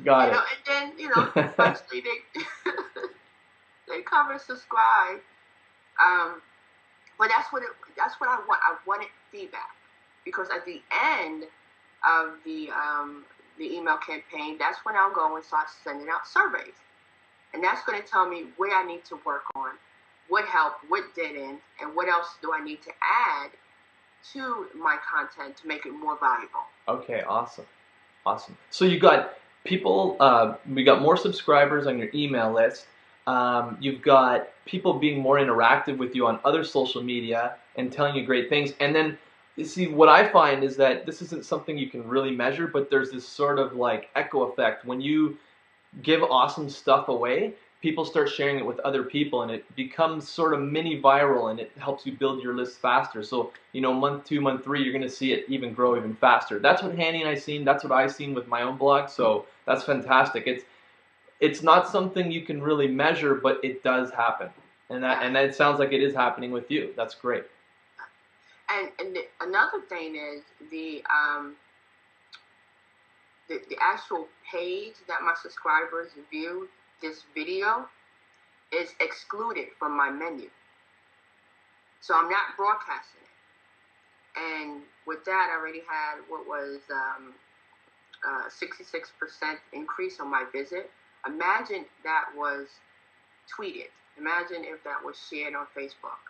Got You know, it. and then, eventually they they come and subscribe. Um, but that's what I want. I wanted feedback because at the end of the email campaign, that's when I'll go and start sending out surveys, and that's going to tell me where I need to work on, what helped, what didn't, and what else do I need to add to my content to make it more valuable. Okay, awesome. Awesome. So you got people, we got more subscribers on your email list. You've got people being more interactive with you on other social media and telling you great things. And then, you see, what I find is that this isn't something you can really measure, but there's this sort of like echo effect. When you give awesome stuff away, people start sharing it with other people, and it becomes sort of mini viral, and it helps you build your list faster. So, month 2, month 3, you're going to see it even grow even faster. That's what Hanny and I seen. That's what I've seen with my own blog. So that's fantastic. It's not something you can really measure, but it does happen, and that sounds like it is happening with you. That's great. And another thing is the actual page that my subscribers view this video is excluded from my menu. So I'm not broadcasting it. And with that, I already had what was 66% increase on my visit. Imagine that was tweeted. Imagine if that was shared on Facebook.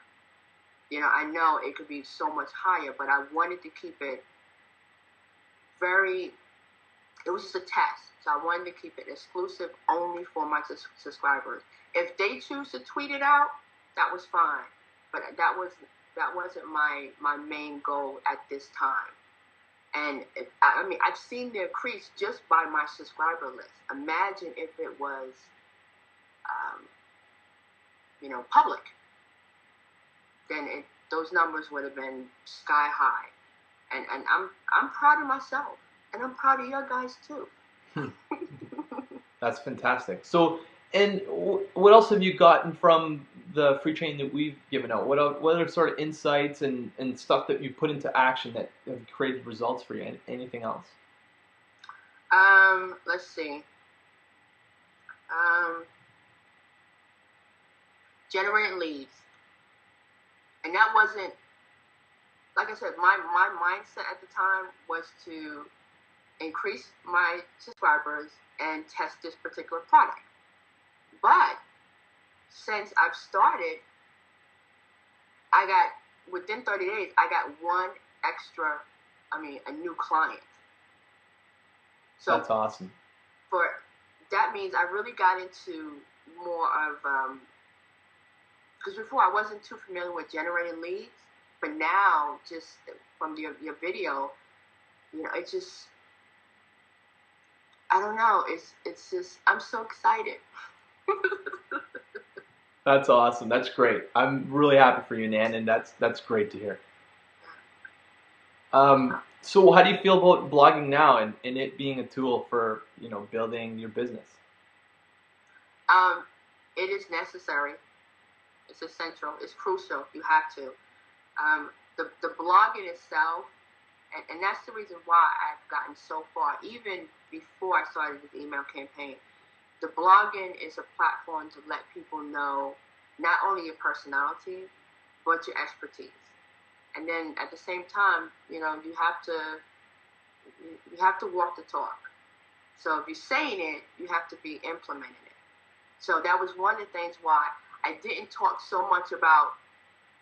I know it could be so much higher, but I wanted to keep it it was just a test. So I wanted to keep it exclusive only for my subscribers. If they choose to tweet it out, that was fine. But that wasn't my main goal at this time. And I've seen the increase just by my subscriber list. Imagine if it was, public. Then those numbers would have been sky high. And I'm proud of myself. And I'm proud of your guys too. That's fantastic. So, and what else have you gotten from the free training that we've given out? What other sort of insights and stuff that you put into action that have created results for you? Anything else? Let's see. Generating leads. And that wasn't, like I said, my mindset at the time was to increase my subscribers and test this particular product. But since I've started, within 30 days, I got a new client. So that's awesome. That means I really got into more of, because before I wasn't too familiar with generating leads, but now just from your video, it's just, I don't know. It's just, I'm so excited. That's awesome. That's great. I'm really happy for you, Nan, and that's great to hear. So how do you feel about blogging now and it being a tool for, building your business? It is necessary. It's essential. It's crucial. You have to. The blogging itself, and that's the reason why I've gotten so far, even before I started this email campaign. The blogging is a platform to let people know not only your personality, but your expertise. And then at the same time, you have to walk the talk. So if you're saying it, you have to be implementing it. So that was one of the things why I didn't talk so much about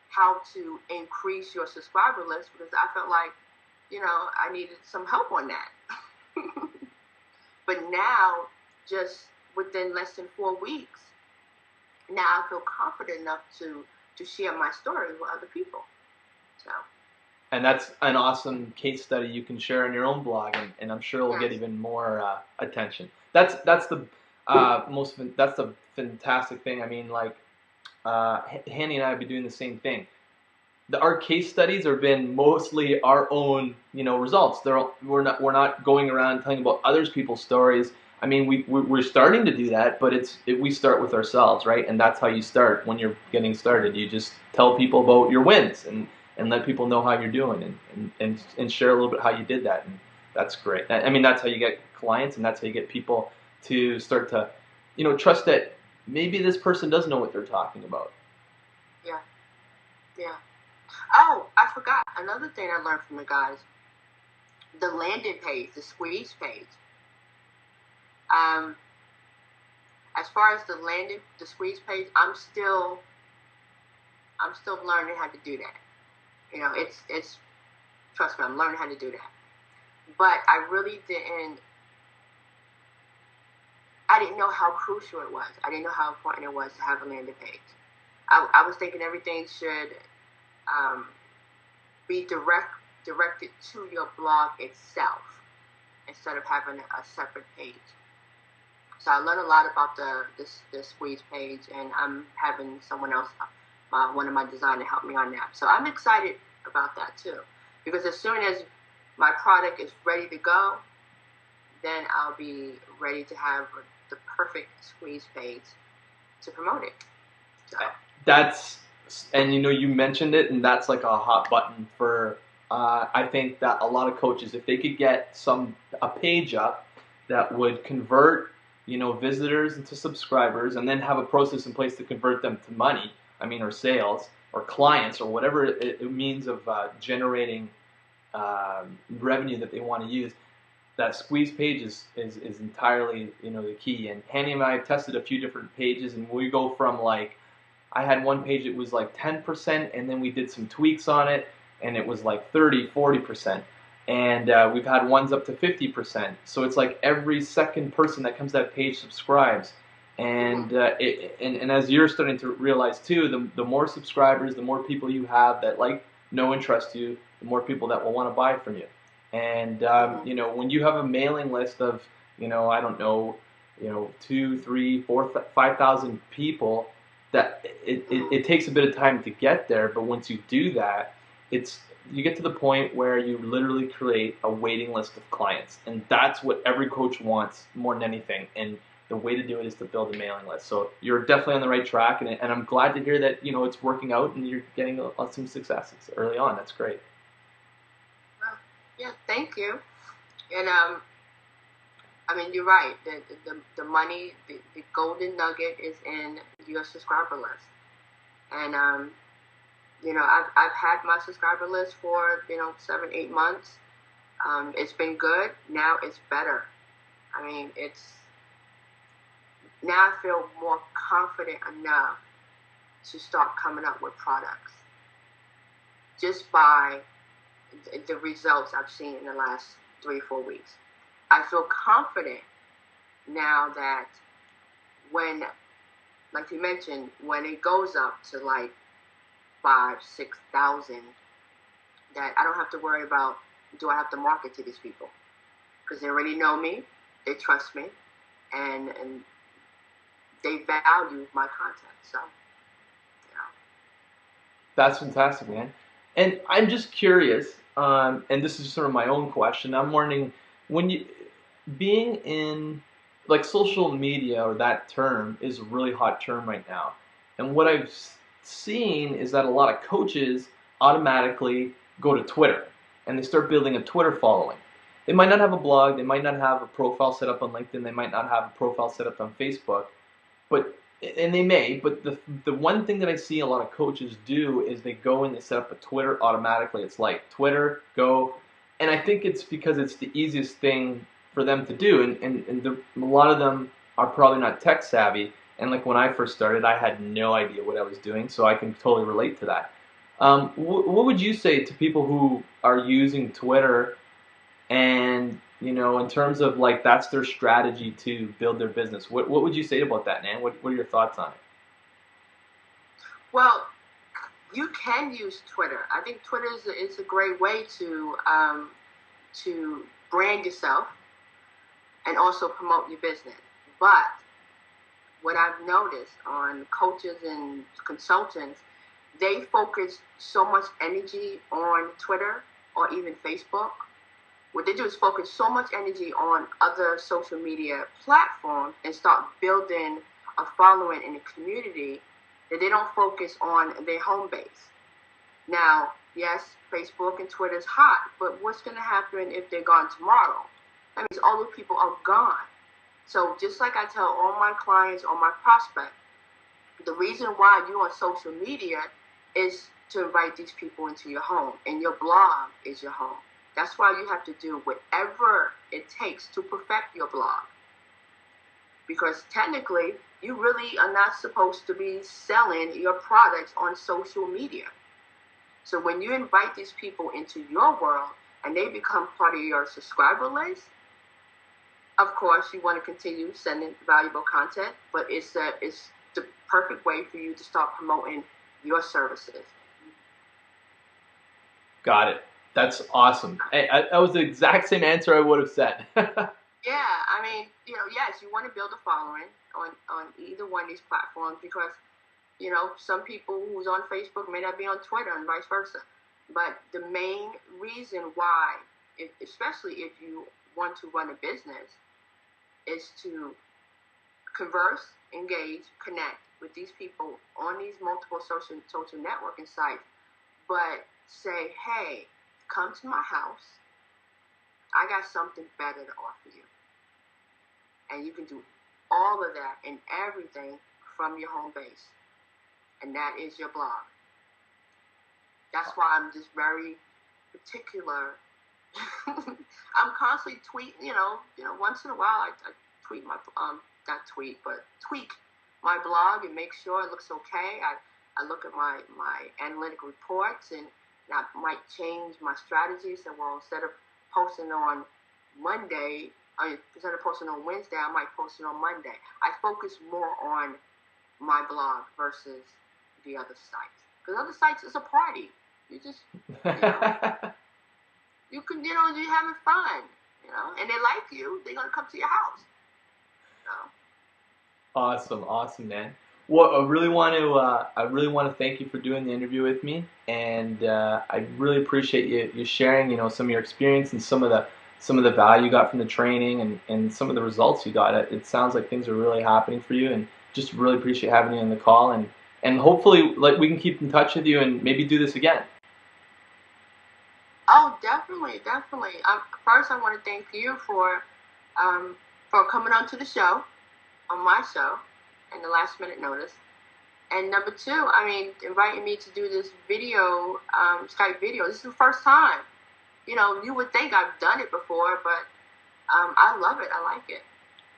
how to increase your subscriber list, because I felt like, I needed some help on that. But now, just within less than 4 weeks, now I feel confident enough to share my story with other people. So. And that's an awesome case study you can share on your own blog, and I'm sure it'll get even more attention. That's the fantastic thing. I mean, like, Hanny and I have been doing the same thing. Our case studies have been mostly our own, results. We're not going around telling about other people's stories. I mean, we're starting to do that, but we start with ourselves, right? And that's how you start when you're getting started. You just tell people about your wins and let people know how you're doing and share a little bit how you did that. And that's great. I mean, that's how you get clients, and that's how you get people to start to, trust that maybe this person does know what they're talking about. Yeah, yeah. Oh, I forgot another thing I learned from the guys. The landing page, the squeeze page. As far as the squeeze page, I'm still learning how to do that. It's trust me, I'm learning how to do that. But I really didn't. I didn't know how crucial it was. I didn't know how important it was to have a landing page. I was thinking everything should be directed to your blog itself instead of having a separate page. So I learned a lot about the squeeze page, and I'm having someone else, one of my designers, help me on that. So I'm excited about that too, because as soon as my product is ready to go, then I'll be ready to have the perfect squeeze page to promote it. So. And you mentioned it, and that's like a hot button for. I think that a lot of coaches, if they could get a page up that would convert visitors into subscribers, and then have a process in place to convert them to money, or sales or clients or whatever it means of generating revenue that they want to use. That squeeze page is entirely the key. And Hanny and I have tested a few different pages, and we go from I had one page that was 10%, and then we did some tweaks on it, and it was 30-40%. And we've had ones up to 50%. So it's every second person that comes to that page subscribes. And and as you're starting to realize too, the more subscribers, the more people you have that know and trust you, the more people that will want to buy from you. And when you have a mailing list of I don't know 2, 3, 4, 5,000 people, that it takes a bit of time to get there. But once you do that, you get to the point where you literally create a waiting list of clients, and that's what every coach wants more than anything. And the way to do it is to build a mailing list. So you're definitely on the right track, and I'm glad to hear that it's working out and you're getting some successes early on. That's great. Yeah, thank you. And you're right. The money, the golden nugget is in your subscriber list. And I've had my subscriber list for 7-8 months. It's been good. Now it's better. Now I feel more confident enough to start coming up with products just by the results I've seen in the last 3-4 weeks. I feel confident now that when, like you mentioned, when it goes up to 5,000-6,000, that I don't have to worry about, do I have to market to these people? Because they already know me, they trust me, and they value my content. So, That's fantastic, man. And I'm just curious, and this is sort of my own question. I'm wondering, being in social media, or that term is a really hot term right now. And what I've seen is that a lot of coaches automatically go to Twitter and they start building a Twitter following. They might not have a blog, they might not have a profile set up on LinkedIn, they might not have a profile set up on Facebook, and they may, but the one thing that I see a lot of coaches do is they go and they set up a Twitter automatically. It's Twitter, go, and I think it's because it's the easiest thing for them to do, and a lot of them are probably not tech savvy, and when I first started, I had no idea what I was doing, so I can totally relate to that. What would you say to people who are using Twitter and in terms of that's their strategy to build their business? What would you say about that, Nan? What are your thoughts on it? Well, you can use Twitter. I think Twitter is a great way to brand yourself and also promote your business. But what I've noticed on coaches and consultants, they focus so much energy on Twitter or even Facebook. What they do is focus so much energy on other social media platforms and start building a following in the community that they don't focus on their home base. Now, yes, Facebook and Twitter is hot, but what's going to happen if they're gone tomorrow? That means all those people are gone. So just like I tell all my clients, all my prospects, the reason why you're on social media is to invite these people into your home, and your blog is your home. That's why you have to do whatever it takes to perfect your blog. Because technically, you really are not supposed to be selling your products on social media. So when you invite these people into your world and they become part of your subscriber list, of course, you want to continue sending valuable content, but it's the perfect way for you to start promoting your services. Got it. That's awesome. That was the exact same answer I would have said. Yeah, I mean, yes, you want to build a following on either one of these platforms because, some people who's on Facebook may not be on Twitter and vice versa. But the main reason why, especially if you want to run a business, is to converse, engage, connect with these people on these multiple social networking sites, but say, hey, come to my house. I got something better to offer you. And you can do all of that and everything from your home base. And that is your blog. That's why I'm just very particular. I'm constantly tweeting, once in a while I tweet my, tweak my blog and make sure it looks okay. I look at my analytic reports and I might change my strategies. And instead of posting on Monday, instead of posting on Wednesday, I might post it on Monday. I focus more on my blog versus the other sites. Because other sites is a party. You just, you can, you're having fun, and they like you. They're gonna come to your house. Awesome, man. Well, I really want to thank you for doing the interview with me, and I really appreciate you sharing, some of your experience and some of the value you got from the training and some of the results you got. It sounds like things are really happening for you, and just really appreciate having you on the call, and hopefully, we can keep in touch with you and maybe do this again. Oh, definitely. First, I want to thank you for coming on to the show, on my show, and the last minute notice. And number two, inviting me to do this video, Skype video. This is the first time. You would think I've done it before, but I love it. I like it.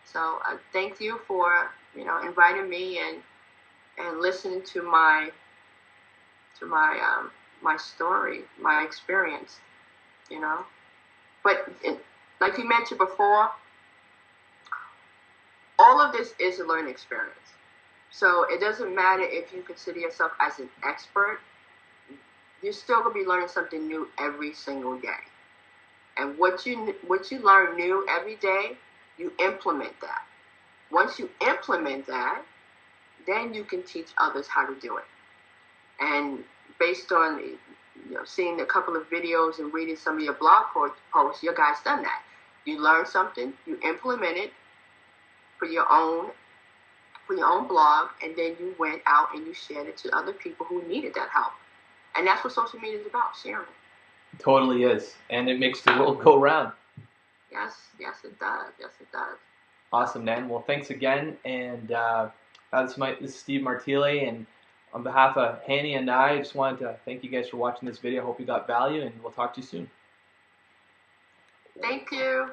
So thank you for, inviting me and listening to my story, my experience, But like you mentioned before, all of this is a learning experience. So it doesn't matter if you consider yourself as an expert, you're still going to be learning something new every single day. And what you learn new every day, you implement that. Once you implement that, then you can teach others how to do it. And based on seeing a couple of videos and reading some of your blog posts, your guys done that. You learn something, you implement it for your own blog, and then you went out and you shared it to other people who needed that help. And that's what social media is about, sharing. It totally is, and it makes the world go round. Yes, it does. Awesome, man. Well, thanks again, and this is Steve Martile, and on behalf of Hanny and I just wanted to thank you guys for watching this video. Hope you got value, and we'll talk to you soon. Thank you.